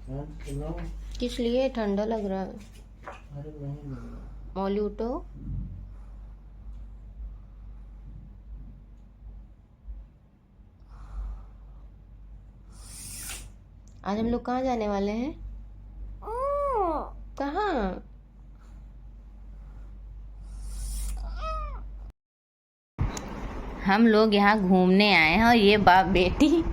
किस लिए ठंडा लग रहा है? अरे नहीं मौली उठो। आज हम लोग कहाँ जाने वाले हैं? कहाँ? हम लोग यहाँ घूमने आए हैं और ये बाप बेटी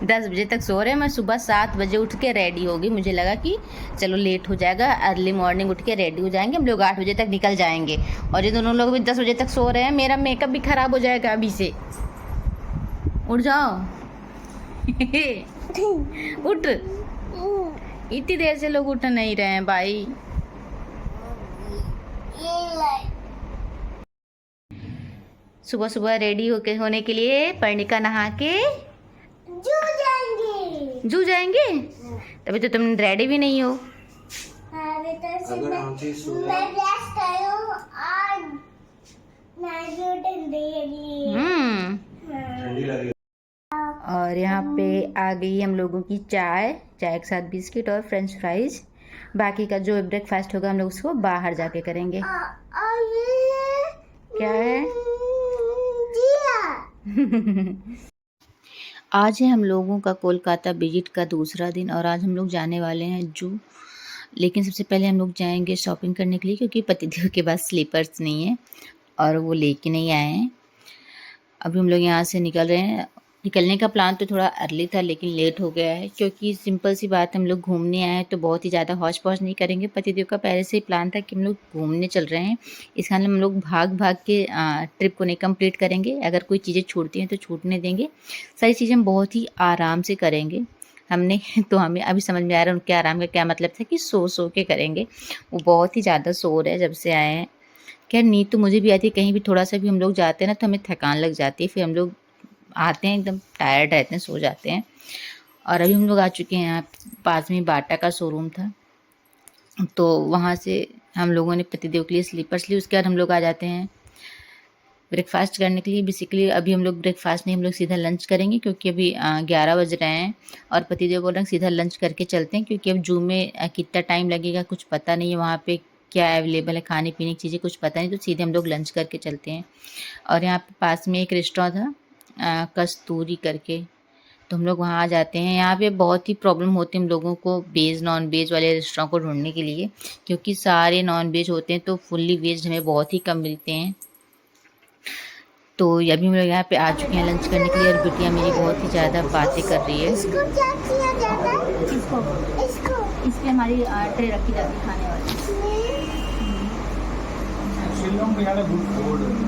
10 बजे तक सो रहे हैं। मैं सुबह 7 बजे उठ के रेडी होगी। मुझे लगा कि चलो लेट हो जाएगा, अर्ली मॉर्निंग उठ के रेडी हो जाएंगे, हम लोग 8 बजे तक निकल जाएंगे। और ये दोनों लोग भी 10 बजे तक सो रहे हैं। मेरा मेकअप भी खराब हो जाएगा अभी से। उठ जाओ उठ। इतनी देर से लोग उठ नहीं रहे हैं भाई। सुबह सुबह रेडी होने के लिए पर्णिका नहा के जू जाएंगे। तभी तो तुम रेडी भी नहीं हो। और यहाँ पे आ गई हम लोगों की चाय के साथ बिस्किट और फ्रेंच फ्राइज। बाकी का जो ब्रेकफास्ट होगा हम लोग उसको बाहर जाके करेंगे। क्या है? आज है हम लोगों का कोलकाता विजिट का दूसरा दिन और आज हम लोग जाने वाले हैं जू। लेकिन सबसे पहले हम लोग जाएंगे शॉपिंग करने के लिए, क्योंकि पतिदेव के पास स्लीपर्स नहीं है और वो लेके नहीं आए हैं। अभी हम लोग यहाँ से निकल रहे हैं। निकलने का प्लान तो थोड़ा अर्ली था लेकिन लेट हो गया है, क्योंकि सिंपल सी बात, हम लोग घूमने आए हैं तो बहुत ही ज़्यादा हौच पौच नहीं करेंगे। पतिदेव का पहले से ही प्लान था कि हम लोग घूमने चल रहे हैं, इस कारण हम लोग भाग भाग के ट्रिप को नहीं कंप्लीट करेंगे। अगर कोई चीज़ें छूटती हैं तो छूटने देंगे। सारी चीज़ें हम बहुत ही आराम से करेंगे। हमने तो हमें अभी समझ में आ रहा है उनके आराम का क्या मतलब था, कि सो के करेंगे। वो बहुत ही ज़्यादा सो रहे हैं जब से आए हैं। खैर नींद तो मुझे भी आती है, कहीं भी थोड़ा सा भी हम लोग जाते हैं ना तो हमें थकान लग जाती है, फिर हम लोग आते हैं एकदम टायर्ड रहते हैं, सो जाते हैं। और अभी हम लोग आ चुके हैं, यहाँ पास में बाटा का शोरूम था तो वहाँ से हम लोगों ने पतिदेव के लिए स्लीपर्स ली। उसके बाद हम लोग आ जाते हैं ब्रेकफास्ट करने के लिए। बेसिकली अभी हम लोग ब्रेकफास्ट नहीं, हम लोग सीधा लंच करेंगे, क्योंकि अभी 11 बज रहे हैं और पतिदेव बोल रहे हैं सीधा लंच करके चलते हैं, क्योंकि अब जू में कितना टाइम लगेगा कुछ पता नहीं है, वहाँ पे क्या अवेलेबल है खाने पीने की चीज़ें कुछ पता नहीं, तो सीधे हम लोग लंच करके चलते हैं। और यहाँ पे पास में एक रेस्टोरेंट था कस्तूरी करके, तो हम लोग वहाँ आ जाते हैं। यहाँ पे बहुत ही प्रॉब्लम होती है हम लोगों को वेज नॉन वेज वाले रेस्टोरेंट को ढूंढने के लिए, क्योंकि सारे नॉन वेज होते हैं तो फुल्ली वेज हमें बहुत ही कम मिलते हैं। तो अभी हम लोग यहाँ पे आ चुके हैं लंच करने के लिए और बिटिया मेरी बहुत ही ज़्यादा बातें कर रही है। इसको क्या किया जाता है? इसको इस पे हमारी ट्रे रखी जाती है खाने वाली।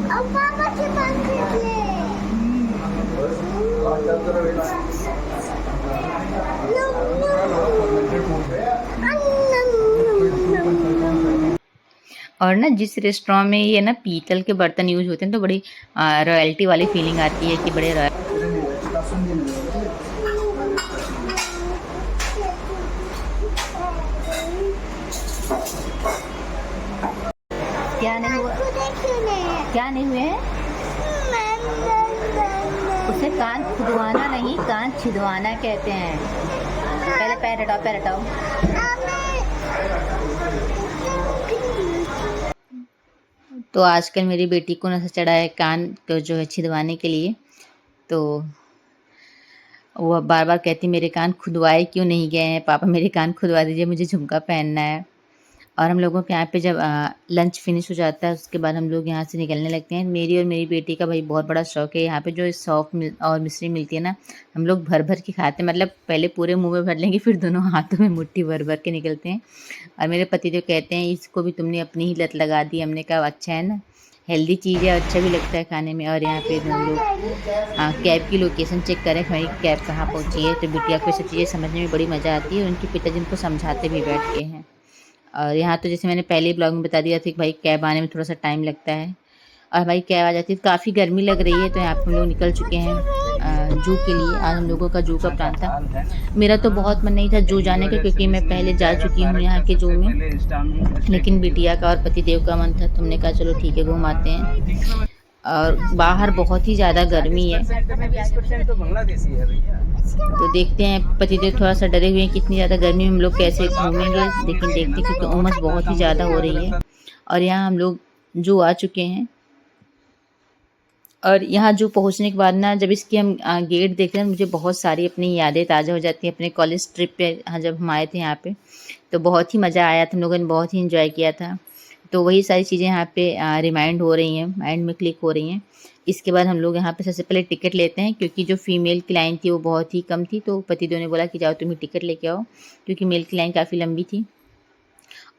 अब पापा के पास ले। और ना जिस रेस्टोरेंट में ये ना पीतल के बर्तन यूज होते हैं तो बड़ी रॉयल्टी वाली फीलिंग आती है कि बड़े क्या नहीं हुआ? क्या नहीं हुए हैं? उसे कान खुदवाना नहीं, कान छिदवाना कहते हैं। पहले पैर हटाओ, पैर हटाओ। तो आजकल मेरी बेटी को नशा चढ़ा है कान को जो है छिदवाने के लिए, तो वो बार बार कहती मेरे कान खुदवाए क्यों नहीं गए हैं पापा, मेरे कान खुदवा दीजिए, मुझे झुमका पहनना है। और हम लोगों के यहाँ पे जब लंच फिनिश हो जाता है उसके बाद हम लोग यहाँ से निकलने लगते हैं। मेरी और मेरी बेटी का भाई बहुत बड़ा शौक है। यहाँ पे जो सौंफ और मिश्री मिलती है ना, हम लोग भर भर के खाते हैं। मतलब पहले पूरे मुंह में भर लेंगे, फिर दोनों हाथों में मुट्ठी भर भर के निकलते हैं। और मेरे पति जो कहते हैं इसको भी तुमने अपनी ही लत लगा दी। हमने कहा अच्छा है ना, हेल्दी चीज़ है, अच्छा भी लगता है खाने में। और यहाँ पे हम लोग कैब की लोकेशन चेक करें हमारी कैब कहाँ पहुँची है, तो बिटिया को सब चीज़ें समझने में बड़ी मज़ा आती है और उनके पिताजी उनको समझाते भी बैठ के हैं। और यहाँ तो जैसे मैंने पहले ब्लॉग में बता दिया था कि भाई कैब आने में थोड़ा सा टाइम लगता है और भाई कैब आ जाती है। काफ़ी गर्मी लग रही है तो यहाँ पर हम लोग निकल चुके हैं जू के लिए। आज हम लोगों का जू का प्लान था। मेरा तो बहुत मन नहीं था जू जाने का, क्योंकि मैं पहले जा चुकी हूँ यहाँ के जू में, लेकिन बिटिया का और पतिदेव का मन था तो हमने कहा चलो ठीक है घूम आते हैं। और बाहर बहुत ही ज़्यादा गर्मी है। तो देखते हैं, पतिदेव थोड़ा सा डरे हुए हैं कि इतनी ज़्यादा गर्मी में हम लोग कैसे घूमेंगे, लेकिन देखते हैं क्योंकि उमस बहुत ही ज़्यादा हो रही है। और यहाँ हम लोग जू आ चुके हैं। और यहाँ जू पहुँचने के बाद ना, जब इसकी हम गेट देखते हैं, मुझे बहुत सारी अपनी यादें ताज़ा हो जाती हैं अपने कॉलेज ट्रिप पे। जब हम आए थे यहाँ पे तो बहुत ही मज़ा आया था, हम लोगों ने बहुत ही इन्जॉय किया था। तो वही सारी चीज़ें यहाँ पे रिमाइंड हो रही हैं, माइंड में क्लिक हो रही हैं। इसके बाद हम लोग यहाँ पे सबसे पहले टिकट लेते हैं, क्योंकि जो फीमेल की लाइन थी वो बहुत ही कम थी। तो पतिदेव ने बोला कि जाओ तुम ही टिकट लेके आओ, क्योंकि मेल की लाइन काफ़ी लंबी थी।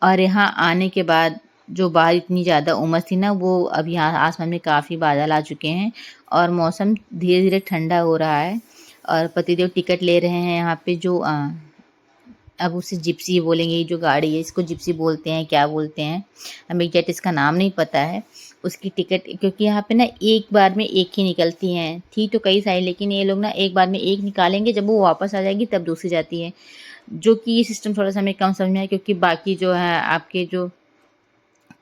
और यहाँ आने के बाद जो बाहर इतनी ज़्यादा उमस थी ना, वो अब यहाँ आसमान में काफ़ी बादल आ चुके हैं और मौसम धीरे धीरे ठंडा हो रहा है। और पतिदेव टिकट ले रहे हैं यहाँ पे, जो अब उसे जिप्सी बोलेंगे, ये जो गाड़ी है इसको जिप्सी बोलते हैं, क्या बोलते हैं हमें एग्जैक्ट इसका नाम नहीं पता है। उसकी टिकट, क्योंकि यहाँ पे ना एक बार में एक ही निकलती हैं, थी तो कई सारी, लेकिन ये लोग ना एक बार में एक निकालेंगे, जब वो वापस आ जाएगी तब दूसरी जाती है। जो कि ये सिस्टम थोड़ा सा हमें कम समझ में आया, क्योंकि बाकी जो है आपके जो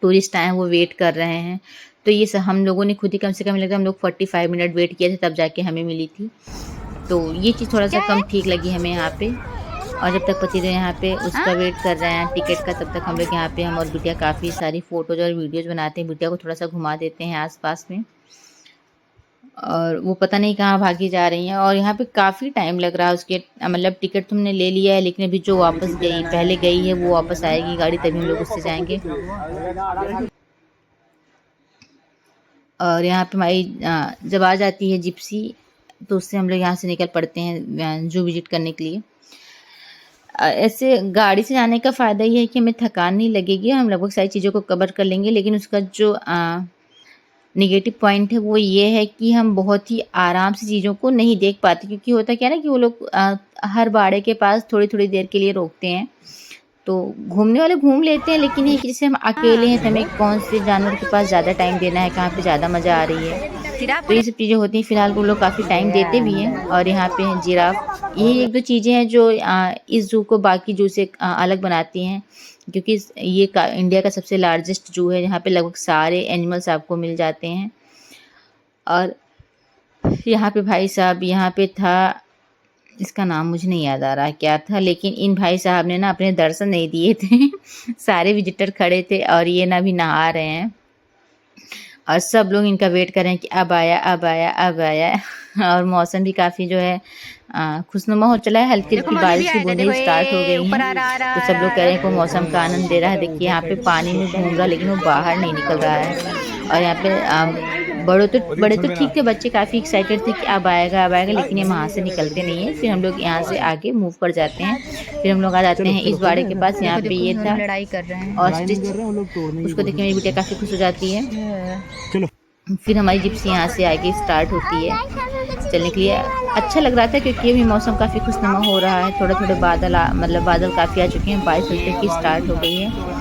टूरिस्ट आए हैं वो वेट कर रहे हैं। तो ये सब हम लोगों ने खुद ही कम से कम लगा, हम लोग 45 मिनट वेट किए थे, तब जाके हमें मिली थी। तो ये चीज़ थोड़ा सा कम ठीक लगी हमें यहाँ पे। और जब तक पतिदेव यहाँ पे उसका वेट कर रहे हैं टिकट का, तब तक हम लोग यहाँ पे, हम और बिटिया काफ़ी सारी फ़ोटोज़ और वीडियोज़ बनाते हैं। बिटिया को थोड़ा सा घुमा देते हैं आसपास में, और वो पता नहीं कहाँ भागी जा रही हैं। और यहाँ पे काफ़ी टाइम लग रहा है उसके, मतलब टिकट तुमने ले लिया है, लेकिन अभी जो वापस गई, पहले गई है, वो वापस आएगी गाड़ी, तभी हम लोग उससे जाएंगे। और यहाँ पे हमारी जब आ जाती है जिप्सी, तो उससे हम लोग यहाँ से निकल पड़ते हैं जू विजिट करने के लिए। ऐसे गाड़ी से जाने का फ़ायदा ये है कि हमें थकान नहीं लगेगी, हम लगभग सारी चीज़ों को कवर कर लेंगे। लेकिन उसका जो नेगेटिव पॉइंट है वो ये है कि हम बहुत ही आराम से चीज़ों को नहीं देख पाते, क्योंकि होता क्या है ना कि वो लोग हर बाड़े के पास थोड़ी थोड़ी देर के लिए रोकते हैं। तो घूमने वाले घूम लेते हैं, लेकिन ये कि जैसे हम अकेले हैं तो हमें कौन से जानवर के पास ज़्यादा टाइम देना है, कहाँ पे ज़्यादा मज़ा आ रही है, तो ये सब चीज़ें होती हैं। फ़िलहाल वो लोग काफ़ी टाइम देते भी हैं। और यहाँ पे हैं जिराफ, यही एक दो चीज़ें हैं जो इस जू को बाकी जू से अलग बनाती हैं, क्योंकि ये इंडिया का सबसे लार्जेस्ट जू है, यहाँ पे लगभग सारे एनिमल्स आपको मिल जाते हैं। और यहाँ पे भाई साहब, यहाँ पे था, इसका नाम मुझे नहीं याद आ रहा क्या था, लेकिन इन भाई साहब ने ना अपने दर्शन नहीं दिए थे सारे विजिटर खड़े थे और ये ना भी नहा रहे हैं, और सब लोग इनका वेट कर रहे हैं कि अब आया अब आया अब आया। और मौसम भी काफ़ी जो है खुशनुमा हो चला है, हल्की हल्की बारिश की बूंदें स्टार्ट हो गई हैं। तो सब लोग कह रहे हैं कि मौसम का आनंद ले रहा है। देखिए यहाँ पे पानी में घूम रहा है, लेकिन वो बाहर नहीं निकल रहा है। और यहाँ पे बड़े तो ठीक थे, बच्चे काफ़ी एक्साइटेड थे कि अब आएगा, लेकिन ये वहाँ से निकलते नहीं है। फिर हम लोग यहाँ से आगे मूव कर जाते हैं, फिर हम लोग आ जाते हैं इस बाड़े के पास। यहाँ पे ये था लड़ाई कर रहे हैं, ऑस्ट्रिच, उसको देख के मेरी बेटिया काफ़ी खुश हो जाती है। चलो, फिर हमारी जिप्सी यहाँ से आगे स्टार्ट होती है चलने के लिए। अच्छा लग रहा था क्योंकि अभी मौसम काफ़ी खुशनुमा हो रहा है, थोड़े थोड़े बादल काफ़ी आ चुके हैं, बारिश हल्की की स्टार्ट हो गई है।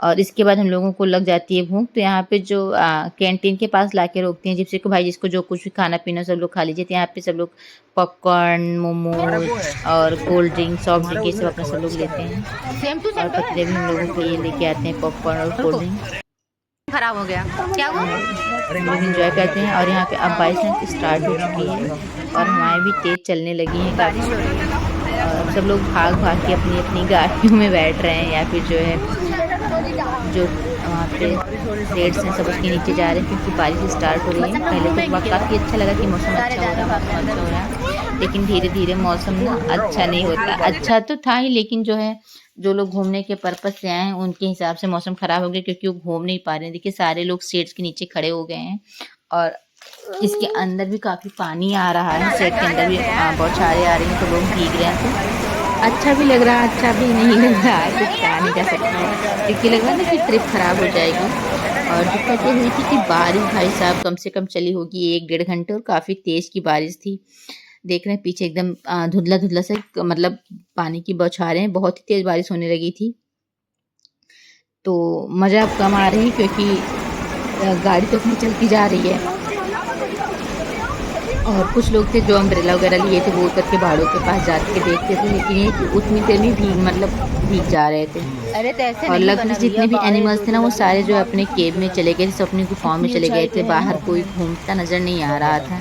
और इसके बाद हम लोगों को लग जाती है भूख, तो यहाँ पे जो कैंटीन के पास लाके रोकते हैं जिप्सी को, भाई जिसको जो कुछ भी खाना पीना सब लोग खा लीजिए। तो यहाँ पे सब लोग पॉपकॉर्न, मोमोज और कोल्ड ड्रिंक, सॉफ्ट ड्रिंक, ये सब अपना सब लोग लेते हैं। और पतले भी हम लोगों के लिए लेके आते हैं पॉपकॉर्न और कोल्ड ड्रिंक। खराब हो गया क्या हुआ? लोग इंजॉय करते हैं। और यहाँ पे अब बारिश स्टार्ट हो चुकी है और हवाएं भी तेज़ चलने लगी हैं काफ़ी, और सब लोग भाग भाग के अपनी अपनी गाड़ियों में बैठ रहे हैं, या फिर जो है जो वहाँ पे रेड्स हैं सब उसके नीचे जा रहे हैं, क्योंकि बारिश स्टार्ट हो रही है। पहले तो वक्त काफ़ी अच्छा लगा कि मौसम अच्छा हो रहा है, लेकिन धीरे धीरे मौसम ना अच्छा नहीं होता। अच्छा तो था ही, लेकिन जो है जो लोग घूमने के पर्पज़ से आए हैं उनके हिसाब से मौसम ख़राब हो गया, क्योंकि वो घूम नहीं पा रहे हैं। देखिए सारे लोग शेड्स के नीचे खड़े हो गए हैं, और इसके अंदर भी काफ़ी पानी आ रहा है, शेड के अंदर भी बौछारें आ रही हैं, तो लोग भीग रहे हैं। तो अच्छा भी लग रहा है, अच्छा भी नहीं लग रहा है, कुछ कहा नहीं जा सकता, क्योंकि लग रहा है ना कि ट्रिप ख़राब हो जाएगी। और दिक्कत ये हुई थी कि बारिश भाई साहब कम से कम चली होगी 1-1.5 घंटे, और काफ़ी तेज़ की बारिश थी। देख रहे हैं पीछे एकदम धुंधला धुंधला से, मतलब पानी की बौछारें, बहुत ही तेज़ बारिश होने लगी थी। तो मज़ा अब कम आ रही, क्योंकि गाड़ी तो अपनी चलती जा रही है, और कुछ लोग थे जो अम्ब्रेला वगैरह लिए थे, वो उतर के पहाड़ों के पास जाके देखते थे, लेकिन ये उतनी देर में भीग जा रहे थे। अरे तो ऐसे और लगभग जितने भी एनिमल्स थे ना, वो सारे जो अपने केव में चले गए थे, सब अपनी गुफाओं में चले गए थे, बाहर कोई घूमता नज़र नहीं आ रहा था,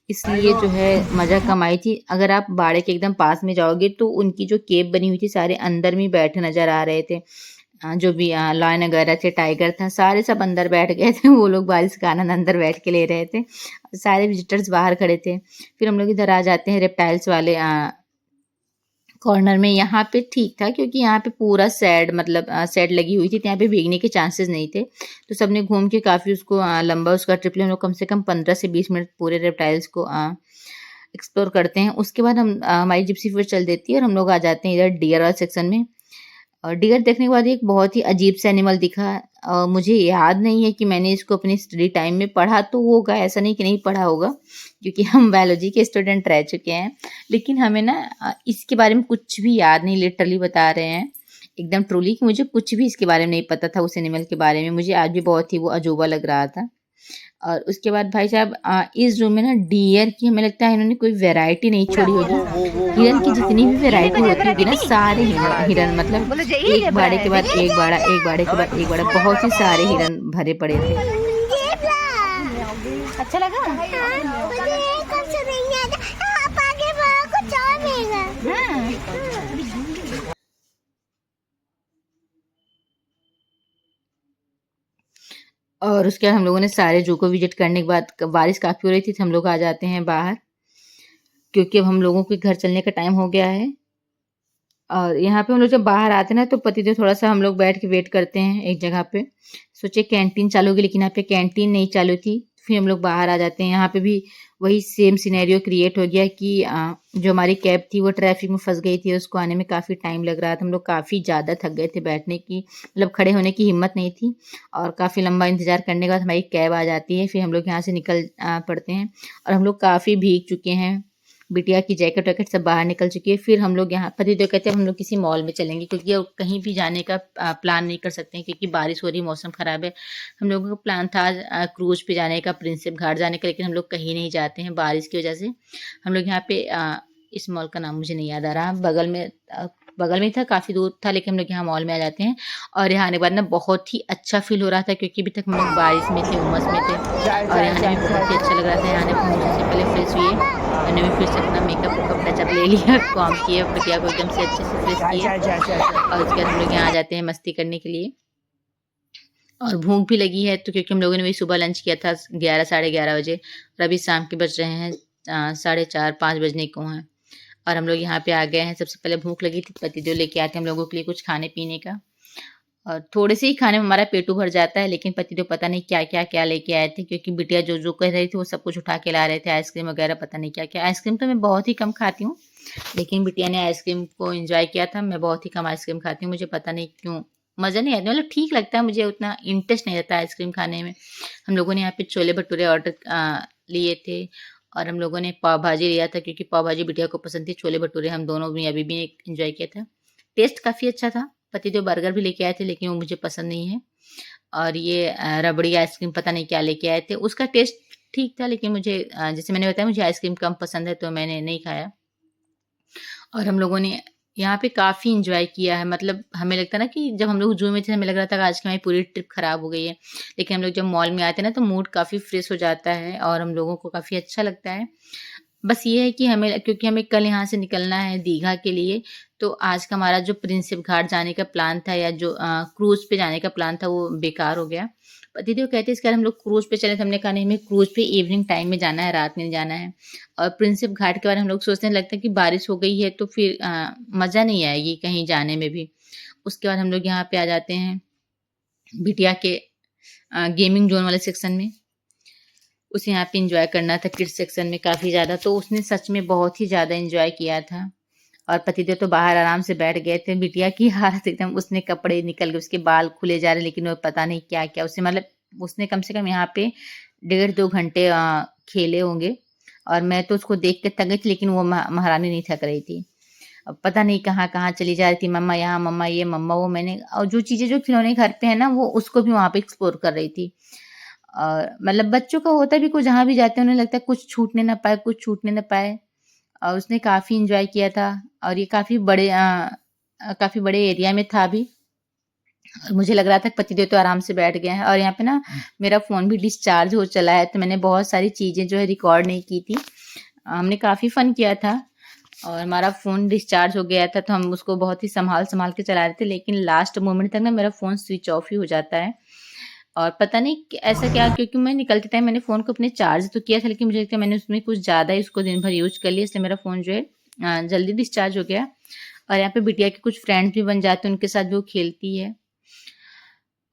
इसलिए जो है मज़ा कम आई थी। अगर आप बाड़े के एकदम पास में जाओगे तो उनकी जो केप बनी हुई थी सारे अंदर में बैठे नज़र आ रहे थे। जो भी लायन वगैरह थे, टाइगर था, सारे सब अंदर बैठ गए थे। वो लोग बारिश का आनंद अंदर बैठ के ले रहे थे। सारे विज़िटर्स बाहर खड़े थे। फिर हम लोग इधर आ जाते हैं रेप्टाइल्स वाले कॉर्नर में। यहाँ पे ठीक था क्योंकि यहाँ पे पूरा शेड मतलब शेड लगी हुई थी, तो यहाँ पे भीगने के चांसेस नहीं थे। तो सबने घूम के काफ़ी उसको लंबा उसका ट्रिप लिया। हम लोग कम से कम 15 से 20 मिनट पूरे रेप्टाइल्स को एक्सप्लोर करते हैं। उसके बाद हम हमारी जिप्सी फिर चल देती है और हम लोग आ जाते हैं इधर डियर वाला सेक्शन में। और डियर देखने के बाद एक बहुत ही अजीब सा एनिमल दिखा। मुझे याद नहीं है कि मैंने इसको अपनी स्टडी टाइम में पढ़ा तो होगा, ऐसा नहीं कि नहीं पढ़ा होगा, क्योंकि हम बायोलॉजी के स्टूडेंट रह चुके हैं। लेकिन हमें ना इसके बारे में कुछ भी याद नहीं, लिटरली बता रहे हैं एकदम ट्रूली कि मुझे कुछ भी इसके बारे में नहीं पता था। उस एनिमल के बारे में मुझे आज भी बहुत ही वो अजूबा लग रहा था। और उसके बाद भाई साहब इस रूम में ना डियर की हमें लगता है इन्होंने कोई वैरायटी नहीं छोड़ी होगी। हिरन की जितनी भी वैरायटी होती होगी ना, सारे हिरन मतलब बोलो यही एक है बाड़े के बाद एक बाड़ा, एक बाड़े के बाद एक बाड़ा, बहुत ही सारे हिरन भरे पड़े थे। अच्छा लगा। मुझे ये कब से नहीं आता। आप आगे बढ़ो, कुछ और मिलेगा। और उसके बाद हम लोगों ने सारे जू को विजिट करने के बाद बारिश काफ़ी हो रही थी, तो हम लोग आ जाते हैं बाहर, क्योंकि अब हम लोगों के घर चलने का टाइम हो गया है। और यहाँ पे हम लोग जब बाहर आते हैं ना तो पतिदेव थोड़ा सा हम लोग बैठ के वेट करते हैं एक जगह पे। सोचे कैंटीन चालू होगी, लेकिन यहाँ पे कैंटीन नहीं चालू थी। फिर हम लोग बाहर आ जाते हैं। यहाँ पे भी वही सेम सिनेरियो क्रिएट हो गया कि जो हमारी कैब थी वो ट्रैफिक में फंस गई थी। उसको आने में काफ़ी टाइम लग रहा था। हम लोग काफ़ी ज़्यादा थक गए थे, बैठने की मतलब खड़े होने की हिम्मत नहीं थी। और काफ़ी लंबा इंतज़ार करने के बाद हमारी कैब आ जाती है। फिर हम लोग यहाँ से निकल पड़ते हैं। और हम लोग काफ़ी भीग चुके हैं, बिटिया की जैकेट वैकेट सब बाहर निकल चुकी है। फिर हम लोग यहाँ पतिदेव कहते हैं हम लोग किसी मॉल में चलेंगे, क्योंकि अब कहीं भी जाने का प्लान नहीं कर सकते हैं क्योंकि बारिश हो रही, मौसम ख़राब है। हम लोगों का प्लान था क्रूज़ पे जाने का, प्रिंसेप घाट जाने का, लेकिन हम लोग कहीं नहीं जाते हैं बारिश की वजह से। हम लोग यहाँ पे इस मॉल का नाम मुझे नहीं याद आ रहा, बगल में ही था, काफ़ी दूर था, लेकिन हम लोग यहाँ मॉल में आ जाते हैं। और यहाँ आने के बाद ना बहुत ही अच्छा फील हो रहा था, क्योंकि अभी तक हम लोग बारिश में थे, उमस में थे, और यहाँ आने में बहुत ही अच्छा लग रहा था। यहाँ आने पहुँचने से पहले फ्रेश हुए, मैंने भी फिर से अपना मेकअप वेकअप टचअप ले लिया, कॉम किया, बिटिया को एकदम से अच्छे से फ्रेश किया। और उसके बाद हम लोग यहाँ आ जाते हैं मस्ती करने के लिए। और भूख भी लगी है, तो क्योंकि हम लोगों ने भी सुबह लंच किया था 11 साढ़े 11 बजे, और अभी शाम के बज रहे हैं 4:30 5 बजने को हैं। और हम लोग यहाँ पे आ गए हैं। सबसे पहले भूख लगी थी, पतिदेव लेके आते हैं हम लोगों के लिए कुछ खाने पीने का। और थोड़े से ही खाने में हमारा पेटू भर जाता है, लेकिन पतिदेव पता नहीं क्या लेके आए थे, क्योंकि बिटिया जो जो कह रही थी वो सब कुछ उठा के ला रहे थे, आइसक्रीम वगैरह पता नहीं क्या। आइसक्रीम तो मैं बहुत ही कम खाती हूँ, लेकिन बिटिया ने आइसक्रीम को एंजॉय किया था। मैं बहुत ही कम आइसक्रीम खाती हूँ, मुझे पता नहीं क्यों मज़ा नहीं आता, मतलब ठीक लगता है, मुझे उतना इंटरेस्ट नहीं रहता आइसक्रीम खाने में। हम लोगों ने यहाँ पे छोले भटूरे ऑर्डर लिए थे, और हम लोगों ने पाव भाजी लिया था, क्योंकि पाव भाजी बिटिया को पसंद थी, छोले भटूरे हम दोनों भी अभी भी इंजॉय किया था। टेस्ट काफ़ी अच्छा था। पतिदेव बर्गर भी लेके आए थे, लेकिन वो मुझे पसंद नहीं है। और ये रबड़ी आइसक्रीम पता नहीं क्या लेके आए थे, उसका टेस्ट ठीक था, लेकिन मुझे जैसे मैंने बताया मुझे आइसक्रीम कम पसंद है, तो मैंने नहीं खाया। और हम लोगों ने यहाँ पे काफ़ी एंजॉय किया है। मतलब हमें लगता है ना कि जब हम लोग जू में थे हमें लग रहा था कि आज की हमारी पूरी ट्रिप खराब हो गई है, लेकिन हम लोग जब मॉल में आते हैं ना तो मूड काफ़ी फ्रेश हो जाता है और हम लोगों को काफ़ी अच्छा लगता है। बस ये है कि हमें, क्योंकि हमें कल यहाँ से निकलना है दीघा के लिए, तो आज का हमारा जो प्रिंसेप घाट जाने का प्लान था, या जो क्रूज़ पे जाने का प्लान था, वो बेकार हो गया। पतिदेव कहते इसके बाद हम लोग क्रूज़ पे चले, तो हमने कहा नहीं, हमें क्रूज़ पे इवनिंग टाइम में जाना है, रात में नहीं जाना है। और प्रिंसेप घाट के बारे में हम लोग सोचने लगता है कि बारिश हो गई है तो फिर मज़ा नहीं आएगी कहीं जाने में भी। उसके बाद हम लोग यहाँ पे आ जाते हैं बिटिया के गेमिंग जोन वाले सेक्शन में। उसे यहाँ पे एंजॉय करना था किड्स सेक्शन में काफ़ी ज़्यादा, तो उसने सच में बहुत ही ज़्यादा एंजॉय किया था। और पतिदेव तो बाहर आराम से बैठ गए थे। बिटिया की हालत एकदम, उसने कपड़े निकल गए, उसके बाल खुले जा रहे, लेकिन वो पता नहीं क्या उसने, मतलब उसने कम से कम यहाँ पे 1.5-2 घंटे खेले होंगे। और मैं तो उसको देख के थक गई थी, लेकिन वो महारानी नहीं थक रही थी। अब पता नहीं कहाँ कहाँ चली जा रही थी, मम्मा यहाँ, मम्मा ये, मम्मा वो। मैंने, और जो चीज़ें जो खिलौने घर पे है ना, वो उसको भी वहाँ पे एक्सप्लोर कर रही थी। और मतलब बच्चों का होता भी, कुछ जहाँ भी जाते हैं उन्हें लगता है कुछ छूटने ना पाए, कुछ छूटने ना पाए। और उसने काफ़ी एंजॉय किया था। और ये काफ़ी बड़े एरिया में था भी। और मुझे लग रहा था कि पतिदेव तो आराम से बैठ गए हैं। और यहाँ पे ना मेरा फ़ोन भी डिस्चार्ज हो चला है, तो मैंने बहुत सारी चीज़ें जो है रिकॉर्ड नहीं की थी। हमने काफ़ी फ़न किया था और हमारा फ़ोन डिस्चार्ज हो गया था, तो हम उसको बहुत ही सँभाल-सँभाल के चला रहे थे, लेकिन लास्ट मोमेंट तक ना मेरा फ़ोन स्विच ऑफ ही हो जाता है। और पता नहीं ऐसा क्या, क्योंकि मैं निकलते टाइम मैंने फ़ोन को अपने चार्ज तो किया था, लेकिन मुझे लगता है मैंने उसमें कुछ ज़्यादा ही उसको दिन भर यूज़ कर लिया, इसलिए मेरा फ़ोन जो है जल्दी डिस्चार्ज हो गया। और यहाँ पे बिटिया के कुछ फ्रेंड्स भी बन जाते हैं, उनके साथ भी वो खेलती है।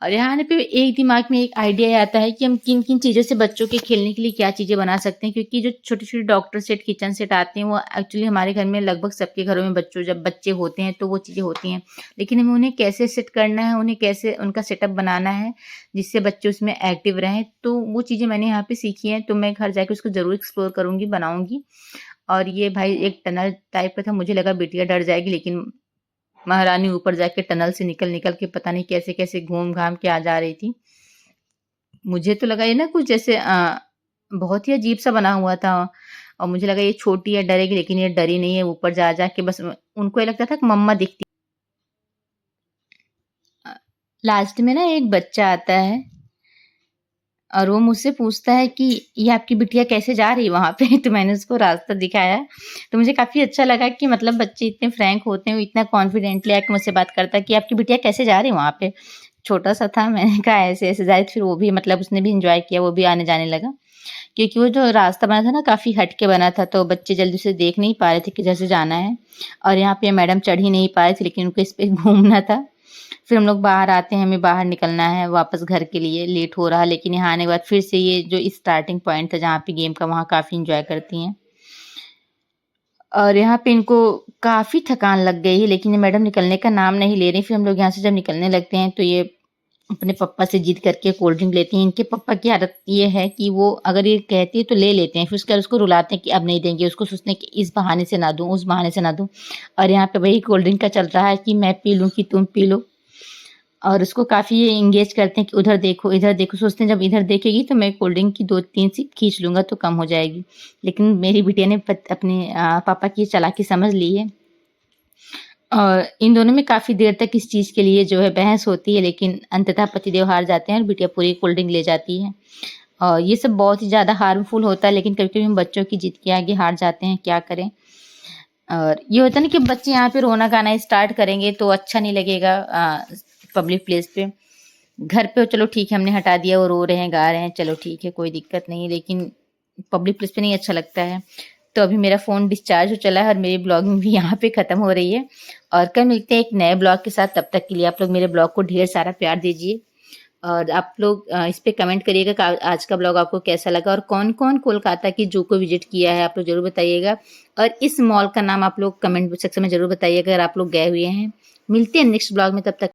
और यहाँ आने पे एक दिमाग में एक आइडिया आता है कि हम किन-किन चीज़ों से बच्चों के खेलने के लिए क्या चीज़ें बना सकते हैं, क्योंकि जो छोटे-छोटे डॉक्टर सेट, किचन सेट आते हैं, वो एक्चुअली हमारे घर में लगभग सबके घरों में जब बच्चे होते हैं तो वो चीज़ें होती हैं। लेकिन हमें उन्हें कैसे सेट करना है, उन्हें कैसे उनका सेटअप बनाना है, जिससे बच्चे उसमें एक्टिव रहें, तो वो चीज़ें मैंने यहाँ पे सीखी हैं, तो मैं घर जाके उसको ज़रूर एक्सप्लोर करूँगी, बनाऊँगी। और ये भाई एक टनल टाइप का था, मुझे लगा बिटिया डर जाएगी, लेकिन महारानी ऊपर जाके टनल से निकल-निकल के पता नहीं कैसे-कैसे घूम-घाम के आ जा रही थी। मुझे तो लगा ये ना कुछ जैसे बहुत ही अजीब-सा बना हुआ था और मुझे लगा ये छोटी है डरेगी, लेकिन ये डरी नहीं है, ऊपर जा-जा के बस उनको ये लगता था कि मम्मा दिखती। अ, लास्ट में ना एक बच्चा आता है और वो मुझसे पूछता है कि ये आपकी बिटिया कैसे जा रही है वहाँ पे? तो मैंने उसको रास्ता दिखाया। तो मुझे काफ़ी अच्छा लगा कि मतलब बच्चे इतने फ्रैंक होते हैं, वो इतना कॉन्फिडेंटली आके मुझसे बात करता है कि आपकी बिटिया कैसे जा रही है वहाँ पे? छोटा-सा था, मैंने कहा ऐसे-ऐसे जा रही थी, फिर वो भी मतलब उसने भी एन्जॉय किया, वो भी आने-जाने लगा। क्योंकि वो जो रास्ता बना था ना काफ़ी हट के बना था, तो बच्चे जल्दी से देख नहीं पा रहे थे किधर से जाना है और यहाँ पे मैडम चढ़ ही नहीं पा रहे थे, लेकिन उनको इस पे घूमना था। फिर हम लोग बाहर आते हैं, हमें बाहर निकलना है वापस घर के लिए, लेट हो रहा है, लेकिन यहाँ आने के बाद फिर से ये जो स्टार्टिंग पॉइंट था जहाँ पे गेम का, वहाँ काफ़ी एन्जॉय करती हैं। और यहाँ पे इनको काफ़ी थकान लग गई है, लेकिन ये मैडम निकलने का नाम नहीं ले रही। फिर हम लोग यहाँ से जब निकलने लगते हैं, तो ये अपने पापा से ज़िद करके कोल्ड ड्रिंक लेती हैं। इनके पापा की आदत ये है कि वो अगर ये कहती है तो ले लेते हैं, फिर उसके बाद उसको रुलाते हैं कि अब नहीं देंगे। उसको सोचते हैं कि इस बहाने से ना दूँ, उस बहाने से ना दूँ। और यहाँ पे वही कोल्ड ड्रिंक का चल रहा है कि मैं पी लूँ कि तुम पी लो। और उसको काफ़ी ये एंगेज करते हैं कि उधर देखो, इधर देखो। सोचते हैं जब इधर देखेगी तो मैं कोल्ड ड्रिंक की 2-3 सिप खींच लूँगा तो कम हो जाएगी। लेकिन मेरी बिटिया ने अपने पापा की चालाकी समझ ली है। और इन दोनों में काफ़ी देर तक इस चीज़ के लिए जो है बहस होती है, लेकिन अंततः पतिदेव हार जाते हैं और बिटिया पूरी कोल्ड ड्रिंक ले जाती है। और ये सब बहुत ही ज़्यादा हार्मफुल होता है, लेकिन कभी-कभी हम बच्चों की जिद के आगे हार जाते हैं, क्या करें? और ये होता है ना कि बच्चे यहाँ पे रोना-गाना स्टार्ट करेंगे तो अच्छा नहीं लगेगा पब्लिक प्लेस पे। घर पे चलो ठीक है, हमने हटा दिया, वो रो रहे हैं, गा रहे हैं, चलो ठीक है, कोई दिक्कत नहीं है, लेकिन पब्लिक प्लेस पे नहीं अच्छा लगता है। तो अभी मेरा फ़ोन डिस्चार्ज हो चला है और मेरी ब्लॉगिंग भी यहाँ पे ख़त्म हो रही है और कल मिलते हैं एक नए ब्लॉग के साथ। तब तक के लिए आप लोग मेरे ब्लॉग को ढेर सारा प्यार दीजिए और आप लोग इस पे कमेंट करिएगा कि आज का ब्लॉग आपको कैसा लगा और कौन-कौन कोलकाता की ज़ू को विज़िट किया है, आप लोग ज़रूर बताइएगा। और इस मॉल का नाम आप लोग कमेंट सेक्शन में ज़रूर बताइएगा अगर आप लोग गए हुए हैं। मिलते हैं नेक्स्ट ब्लॉग में, तब तक